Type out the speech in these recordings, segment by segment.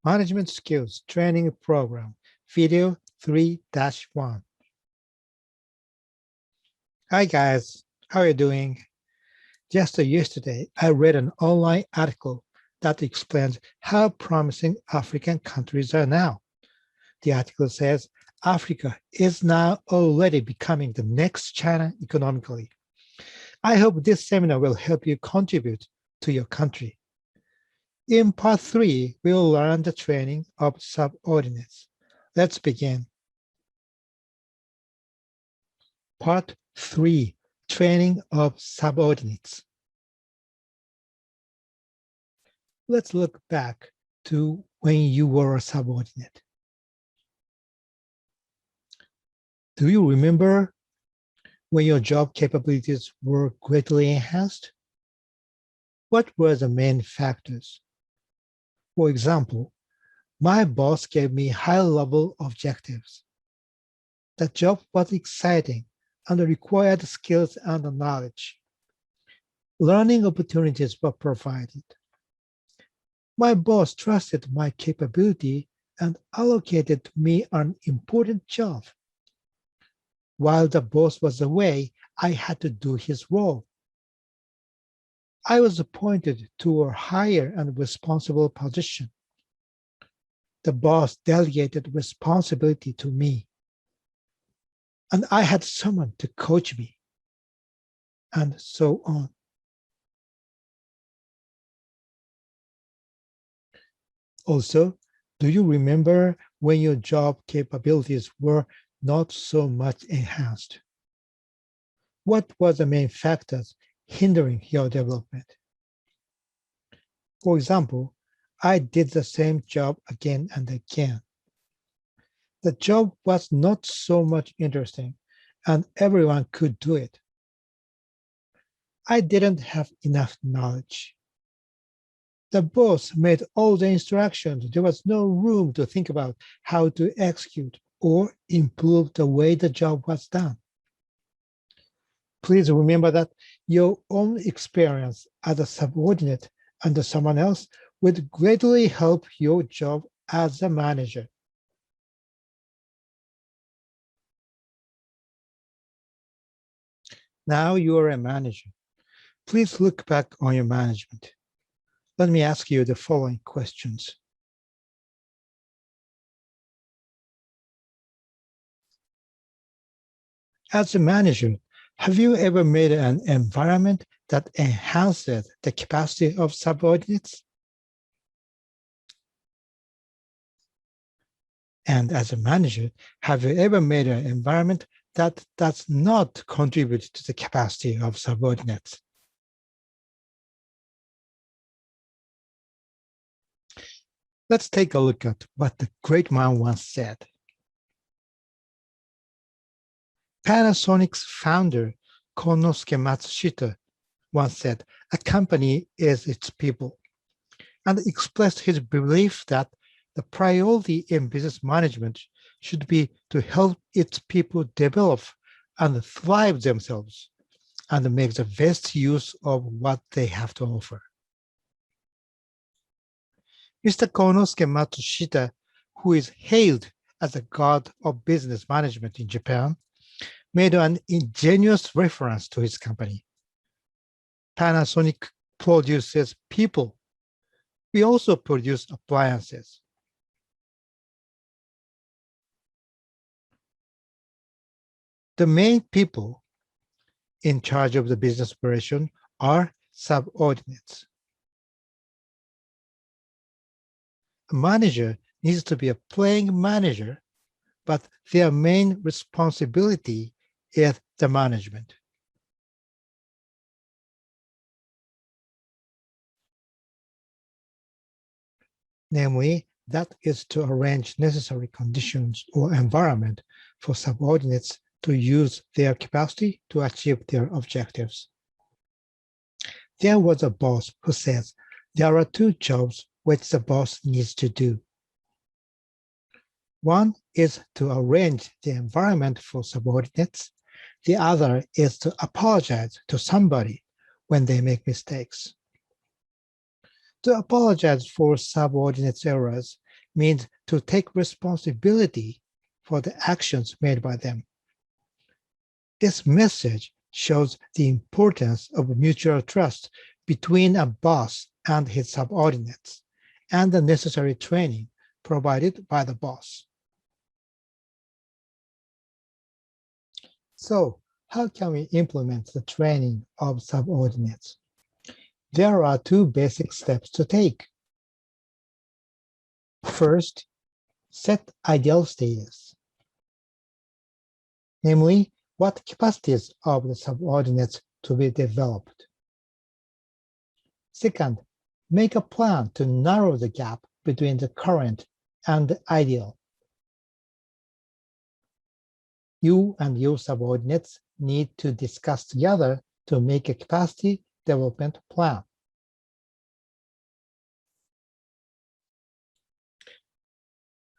Management Skills Training Program, Video 3-1. Hi guys, how are you doing? Just yesterday, I read an online article that explains how promising African countries are now. The article says Africa is now already becoming the next China economically. I hope this seminar will help you contribute to your country. In part 3, we'll learn the training of subordinates. Let's begin. Part 3, Training of Subordinates. Let's look back to when you were a subordinate. Do you remember when your job capabilities were greatly enhanced? What were the main factors? For example, my boss gave me high-level objectives. The job was exciting and required skills and knowledge. Learning opportunities were provided. My boss trusted my capability and allocated me an important job. While the boss was away, I had to do his role. I was appointed to a higher and responsible position. The boss delegated responsibility to me, and I had someone to coach me, and so on. Also, do you remember when your job capabilities were not so much enhanced? What were the main factors hindering your development? For example, I did the same job again and again. The job was not so much interesting, and everyone could do it. I didn't have enough knowledge. The boss made all the instructions. There was no room to think about how to execute or improve the way the job was done. Please remember that your own experience as a subordinate under someone else would greatly help your job as a manager. Now you are a manager. Please look back on your management. Let me ask you the following questions. As a manager, have you ever made an environment that enhances the capacity of subordinates? And as a manager, have you ever made an environment that does not contribute to the capacity of subordinates? Let's take a look at what the great man once said. Panasonic's founder, Konosuke Matsushita, once said, "A company is its people," and expressed his belief that the priority in business management should be to help its people develop and thrive themselves and make the best use of what they have to offer. Mr. Konosuke Matsushita, who is hailed as the god of business management in Japan, made an ingenious reference to his company. Panasonic produces people. We also produce appliances. The main people in charge of the business operation are subordinates. A manager needs to be a playing manager, but their main responsibility is the management. Namely, that is to arrange necessary conditions or environment for subordinates to use their capacity to achieve their objectives. There was a boss who says there are two jobs which the boss needs to do. One is to arrange the environment for subordinates. The other is to apologize to somebody when they make mistakes. To apologize for subordinates' errors means to take responsibility for the actions made by them. This message shows the importance of mutual trust between a boss and his subordinates, and the necessary training provided by the boss. So, how can we implement the training of subordinates? There are two basic steps to take. First, set ideal status, namely, what capacities of the subordinates to be developed. Second, make a plan to narrow the gap between the current and the ideal. You and your subordinates need to discuss together to make a capacity development plan.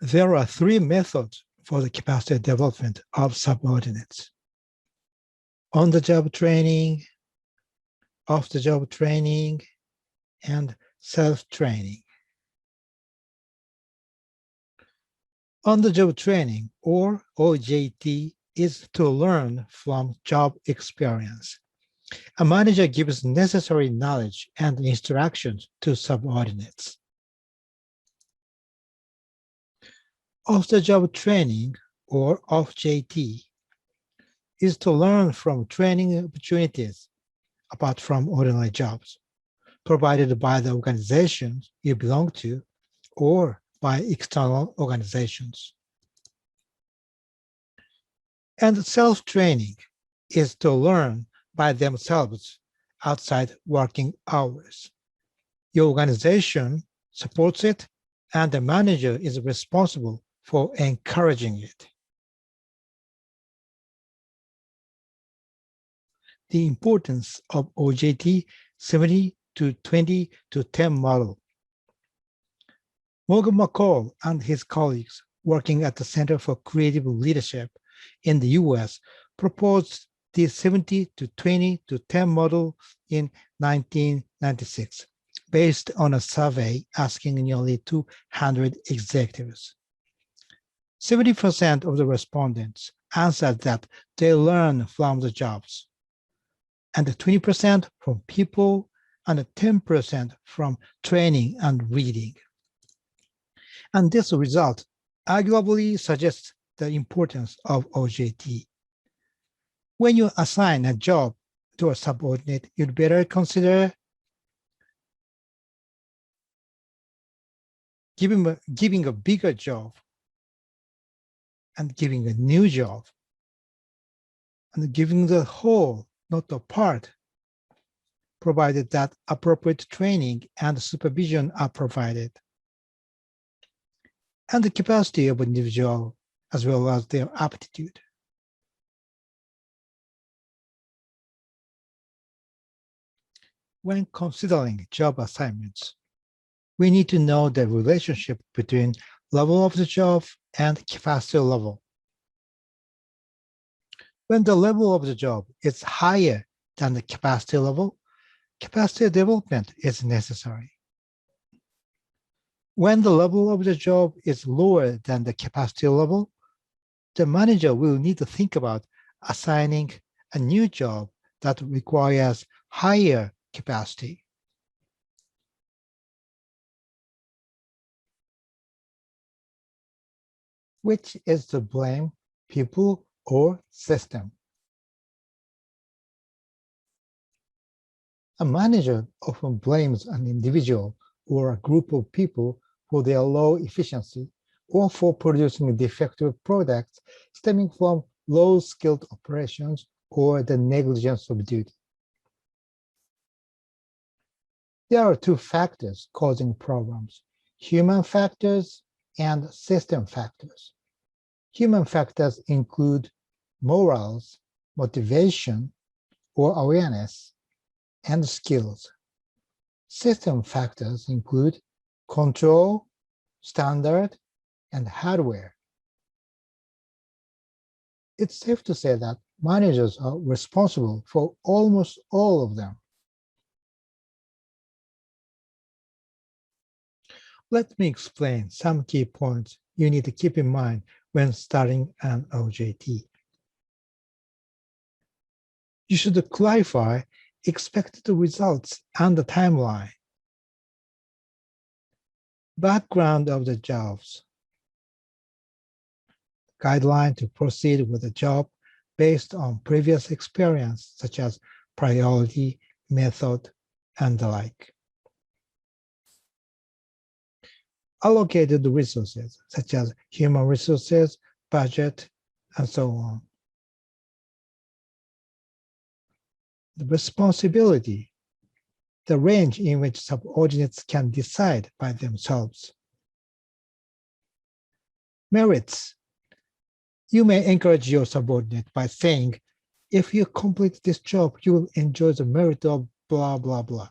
There are three methods for the capacity development of subordinates: on-the-job training, off-the-job training, and self-training. On-the-job training, or OJT, is to learn from job experience. A manager gives necessary knowledge and instructions to subordinates. Off-the-job training, or OJT, is to learn from training opportunities apart from ordinary jobs, provided by the organizations you belong to or by external organizations. And self-training is to learn by themselves outside working hours. Your organization supports it, and the manager is responsible for encouraging it. The importance of OJT 70 to 20 to 10 model. Morgan McCall and his colleagues working at the Center for Creative Leadership in the US proposed the 70 to 20 to 10 model in 1996, based on a survey asking nearly 200 executives. 70% of the respondents answered that they learn from the jobs, and 20% from people, and 10% from training and reading. And this result arguably suggests the importance of OJT. When you assign a job to a subordinate, you'd better consider giving a bigger job and giving a new job and giving the whole, not the part, provided that appropriate training and supervision are provided, and the capacity of an individual as well as their aptitude. When considering job assignments, we need to know the relationship between level of the job and capacity level. When the level of the job is higher than the capacity level, capacity development is necessary. When the level of the job is lower than the capacity level, the manager will need to think about assigning a new job that requires higher capacity. Which is to blame, people or system? A manager often blames an individual or a group of people for their low efficiency or for producing defective products stemming from low-skilled operations or the negligence of duty. There are two factors causing problems: human factors and system factors. Human factors include morals, motivation, or awareness, and skills. System factors include control, standard, and hardware. It's safe to say that managers are responsible for almost all of them. Let me explain some key points you need to keep in mind when starting an OJT. You should clarify expected results and the timeline, background of the jobs, guideline to proceed with the job based on previous experience, such as priority, method, and the like. Allocated resources, such as human resources, budget, and so on. The responsibility, the range in which subordinates can decide by themselves. Merits. You may encourage your subordinate by saying, if you complete this job, you will enjoy the merit of blah, blah, blah.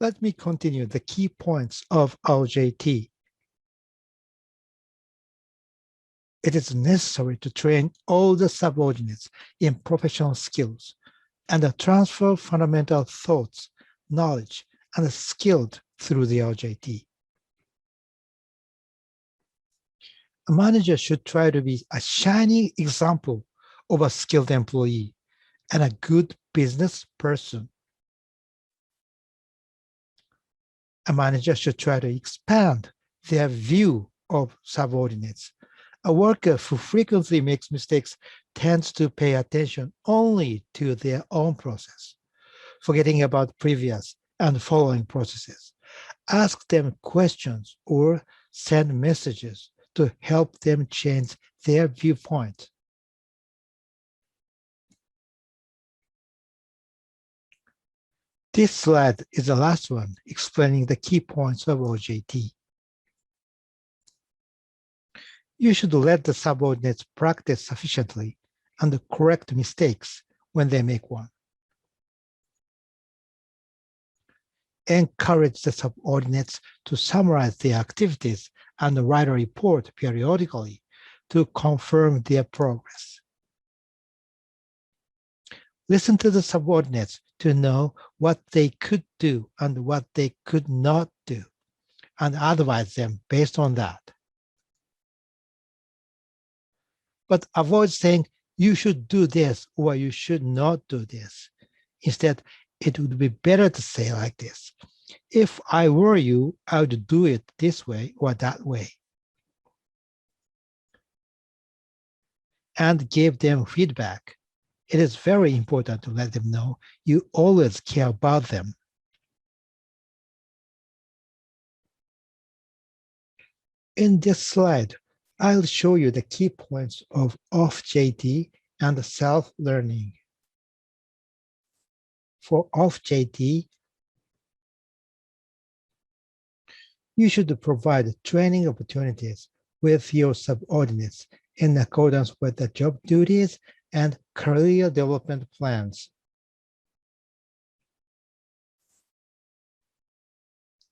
Let me continue the key points of OJT. It is necessary to train all the subordinates in professional skills and transfer fundamental thoughts, knowledge, and skills through the OJT. A manager should try to be a shining example of a skilled employee and a good business person. A manager should try to expand their view of subordinates. A worker who frequently makes mistakes tends to pay attention only to their own process, forgetting about previous and following processes. Ask them questions or send messages to help them change their viewpoint. This slide is the last one explaining the key points of OJT. You should let the subordinates practice sufficiently and correct mistakes when they make one. Encourage the subordinates to summarize their activities and write a report periodically to confirm their progress. Listen to the subordinates to know what they could do and what they could not do, and advise them based on that. But avoid saying, you should do this or you should not do this. Instead, it would be better to say like this. If I were you, I would do it this way or that way. And give them feedback. It is very important to let them know you always care about them. In this slide, I'll show you the key points of off-JT and self-learning. For off-JT, you should provide training opportunities with your subordinates in accordance with the job duties and career development plans.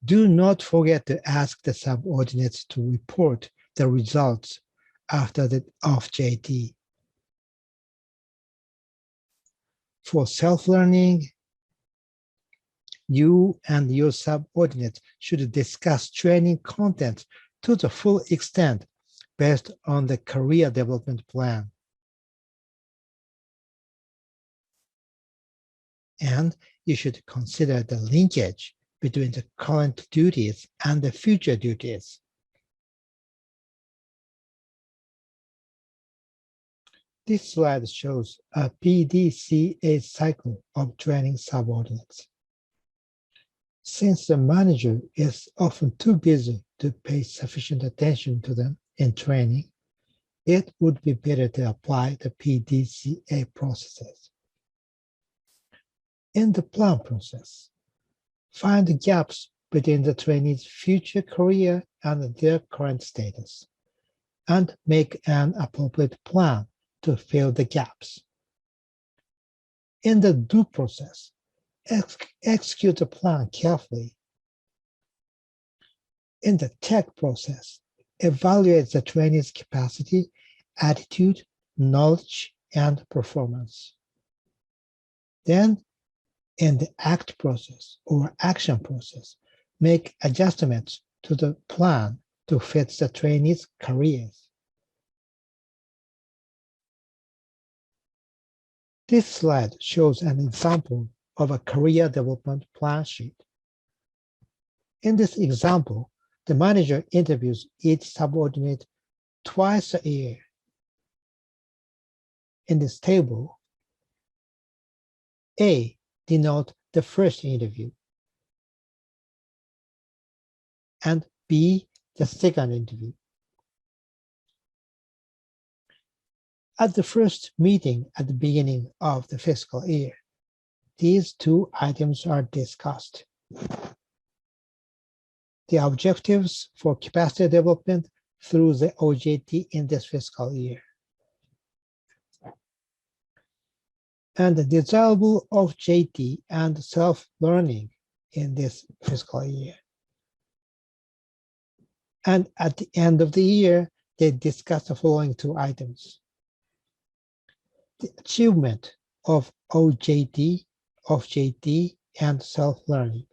Do not forget to ask the subordinates to report the results after the off-JT. For self-learning, you and your subordinates should discuss training content to the full extent based on the career development plan. And you should consider the linkage between the current duties and the future duties. This slide shows a PDCA cycle of training subordinates. Since the manager is often too busy to pay sufficient attention to them in training, it would be better to apply the PDCA processes. In the plan process, find the gaps between the trainee's future career and their current status, and make an appropriate plan to fill the gaps. In the do process, execute the plan carefully. In the check process, evaluate the trainee's capacity, attitude, knowledge, and performance. Then, in the ACT process or action process, make adjustments to the plan to fit the trainees' careers. This slide shows an example of a career development plan sheet. In this example, the manager interviews each subordinate twice a year. In this table, A denotes the first interview, and B the second interview. At the first meeting at the beginning of the fiscal year, these two items are discussed. The objectives for capacity development through the OJT in this fiscal year, and the desirable OJT and self-learning in this fiscal year. And at the end of the year, they discuss the following two items: the achievement of OJT, and self-learning.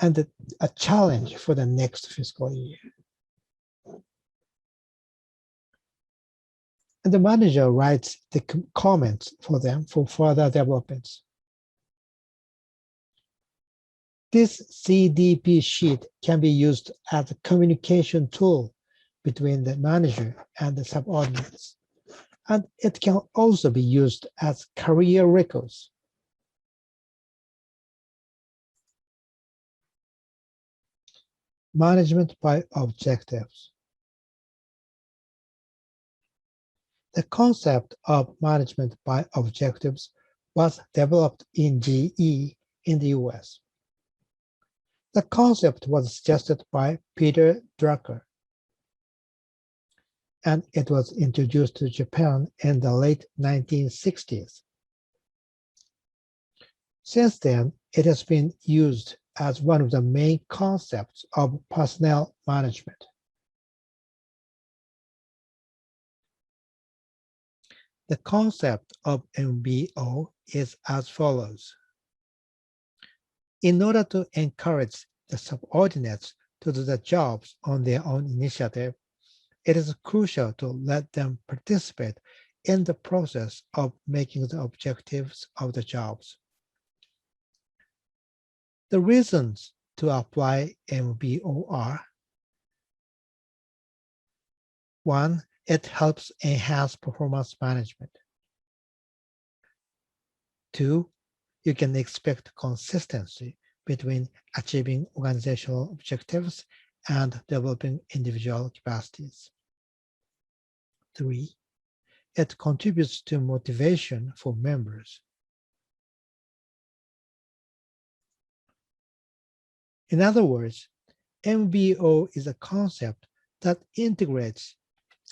And a challenge for the next fiscal year. And the manager writes the comments for them for further developments. This CDP sheet can be used as a communication tool between the manager and the subordinates. And it can also be used as career records. Management by objectives. The concept of management by objectives was developed in GE in the US. The concept was suggested by Peter Drucker, and it was introduced to Japan in the late 1960s. Since then, it has been used as one of the main concepts of personnel management. The concept of MBO is as follows. In order to encourage the subordinates to do the jobs on their own initiative, it is crucial to let them participate in the process of making the objectives of the jobs. The reasons to apply MBO are: 1, it helps enhance performance management. 2, you can expect consistency between achieving organizational objectives and developing individual capacities. 3, it contributes to motivation for members. In other words, MBO is a concept that integrates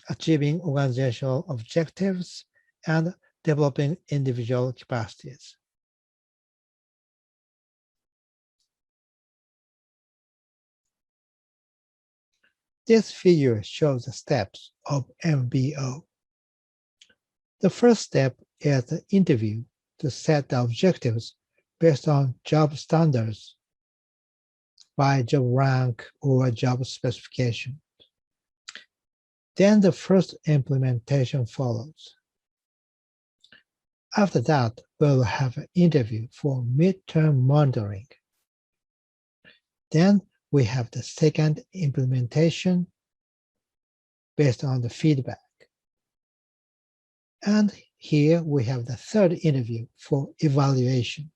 achieving organizational objectives and developing individual capacities. This figure shows the steps of MBO. The first step is the interview to set the objectives based on job standards by job rank or job specification. Then the first implementation follows. After that, we'll have an interview for midterm monitoring. Then we have the second implementation based on the feedback. And here we have the third interview for evaluation.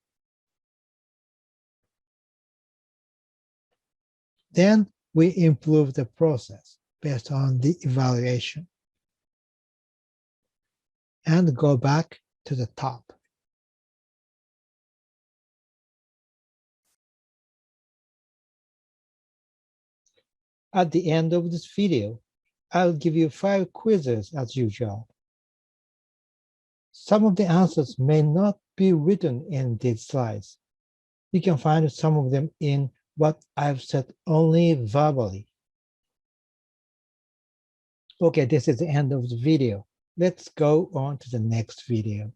Then we improve the process based on the evaluation and go back to the top. At the end of this video, I'll give you 5 quizzes as usual. Some of the answers may not be written in these slides. You can find some of them in what I've said only verbally. Okay, this is the end of the video. Let's go on to the next video.